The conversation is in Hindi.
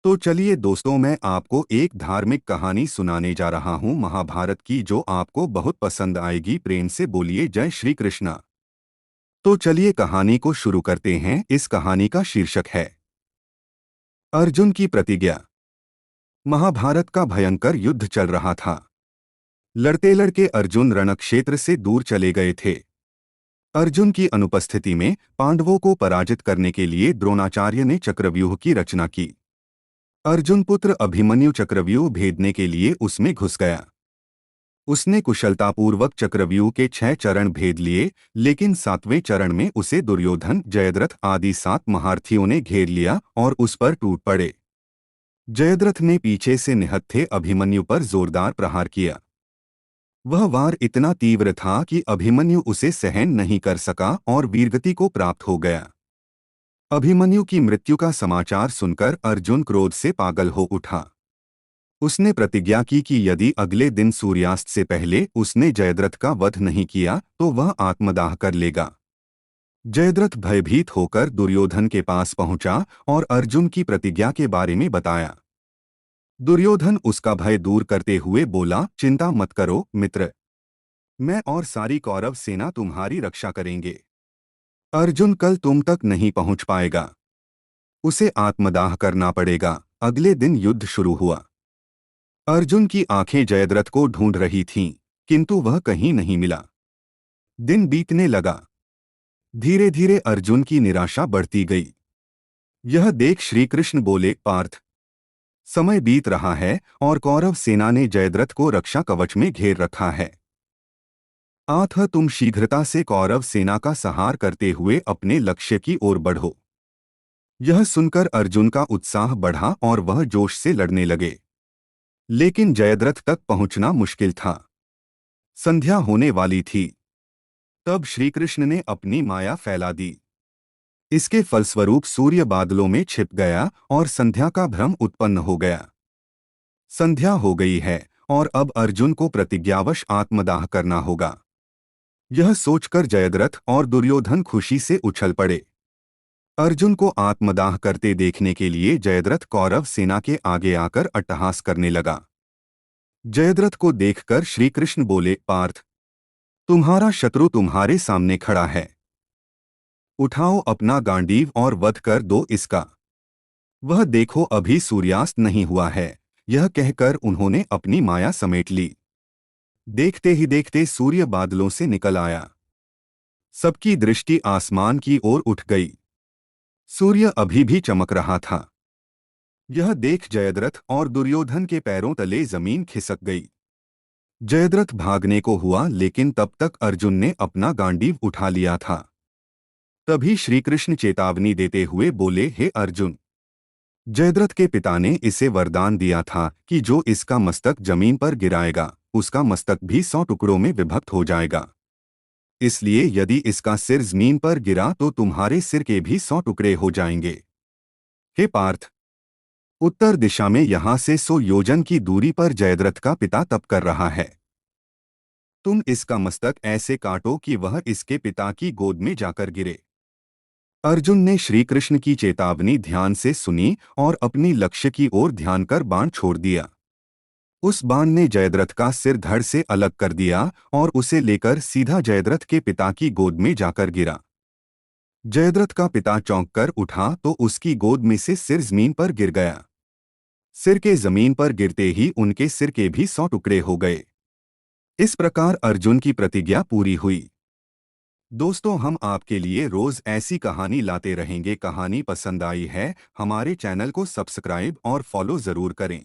तो चलिए दोस्तों, मैं आपको एक धार्मिक कहानी सुनाने जा रहा हूँ महाभारत की, जो आपको बहुत पसंद आएगी। प्रेम से बोलिए जय श्री कृष्णा। तो चलिए कहानी को शुरू करते हैं। इस कहानी का शीर्षक है अर्जुन की प्रतिज्ञा। महाभारत का भयंकर युद्ध चल रहा था। लड़ते लड़के अर्जुन रणक्षेत्र से दूर चले गए थे। अर्जुन की अनुपस्थिति में पांडवों को पराजित करने के लिए द्रोणाचार्य ने चक्रव्यूह की रचना की। अर्जुन पुत्र अभिमन्यु चक्रव्यूह भेदने के लिए उसमें घुस गया। उसने कुशलतापूर्वक चक्रव्यूह के 6 चरण भेद लिए, लेकिन 7वें चरण में उसे दुर्योधन, जयद्रथ आदि 7 महारथियों ने घेर लिया और उस पर टूट पड़े। जयद्रथ ने पीछे से निहत्थे अभिमन्यु पर जोरदार प्रहार किया। वह वार इतना तीव्र था कि अभिमन्यु उसे सहन नहीं कर सका और वीरगति को प्राप्त हो गया। अभिमन्यु की मृत्यु का समाचार सुनकर अर्जुन क्रोध से पागल हो उठा। उसने प्रतिज्ञा की कि यदि अगले दिन सूर्यास्त से पहले उसने जयद्रथ का वध नहीं किया तो वह आत्मदाह कर लेगा। जयद्रथ भयभीत होकर दुर्योधन के पास पहुंचा और अर्जुन की प्रतिज्ञा के बारे में बताया। दुर्योधन उसका भय दूर करते हुए बोला, चिंता मत करो मित्र, मैं और सारी कौरव सेना तुम्हारी रक्षा करेंगे। अर्जुन कल तुम तक नहीं पहुंच पाएगा, उसे आत्मदाह करना पड़ेगा। अगले दिन युद्ध शुरू हुआ। अर्जुन की आंखें जयद्रथ को ढूंढ रही थीं, किंतु वह कहीं नहीं मिला। दिन बीतने लगा। धीरे धीरे अर्जुन की निराशा बढ़ती गई। यह देख श्री कृष्ण बोले, पार्थ, समय बीत रहा है और कौरव सेना ने जयद्रथ को रक्षा कवच में घेर रखा है। अतः तुम शीघ्रता से कौरव सेना का संहार करते हुए अपने लक्ष्य की ओर बढ़ो। यह सुनकर अर्जुन का उत्साह बढ़ा और वह जोश से लड़ने लगे। लेकिन जयद्रथ तक पहुंचना मुश्किल था। संध्या होने वाली थी। तब श्रीकृष्ण ने अपनी माया फैला दी। इसके फलस्वरूप सूर्य बादलों में छिप गया और संध्या का भ्रम उत्पन्न हो गया। संध्या हो गई है और अब अर्जुन को प्रतिज्ञावश आत्मदाह करना होगा। यह सोचकर जयद्रथ और दुर्योधन खुशी से उछल पड़े। अर्जुन को आत्मदाह करते देखने के लिए जयद्रथ कौरव सेना के आगे आकर अट्टहास करने लगा। जयद्रथ को देखकर श्रीकृष्ण बोले, पार्थ, तुम्हारा शत्रु तुम्हारे सामने खड़ा है। उठाओ अपना गांडीव और वध कर दो इसका। वह देखो अभी सूर्यास्त नहीं हुआ है। यह कहकर उन्होंने अपनी माया समेट ली। देखते ही देखते सूर्य बादलों से निकल आया। सबकी दृष्टि आसमान की ओर उठ गई। सूर्य अभी भी चमक रहा था। यह देख जयद्रथ और दुर्योधन के पैरों तले जमीन खिसक गई। जयद्रथ भागने को हुआ, लेकिन तब तक अर्जुन ने अपना गांडीव उठा लिया था। तभी श्रीकृष्ण चेतावनी देते हुए बोले, हे अर्जुन, जयद्रथ के पिता ने इसे वरदान दिया था कि जो इसका मस्तक जमीन पर गिराएगा उसका मस्तक भी 100 टुकड़ों में विभक्त हो जाएगा। इसलिए यदि इसका सिर जमीन पर गिरा तो तुम्हारे सिर के भी 100 टुकड़े हो जाएंगे। हे पार्थ, उत्तर दिशा में यहां से 100 योजन की दूरी पर जयद्रथ का पिता तप कर रहा है। तुम इसका मस्तक ऐसे काटो कि वह इसके पिता की गोद में जाकर गिरे। अर्जुन ने श्रीकृष्ण की चेतावनी ध्यान से सुनी और अपनी लक्ष्य की ओर ध्यान कर बाण छोड़ दिया। उस बाण ने जयद्रथ का सिर धड़ से अलग कर दिया और उसे लेकर सीधा जयद्रथ के पिता की गोद में जाकर गिरा। जयद्रथ का पिता चौंक कर उठा तो उसकी गोद में से सिर जमीन पर गिर गया। सिर के जमीन पर गिरते ही उनके सिर के भी 100 टुकड़े हो गए। इस प्रकार अर्जुन की प्रतिज्ञा पूरी हुई। दोस्तों, हम आपके लिए रोज ऐसी कहानी लाते रहेंगे। कहानी पसंद आई है हमारे चैनल को सब्सक्राइब और फॉलो जरूर करें।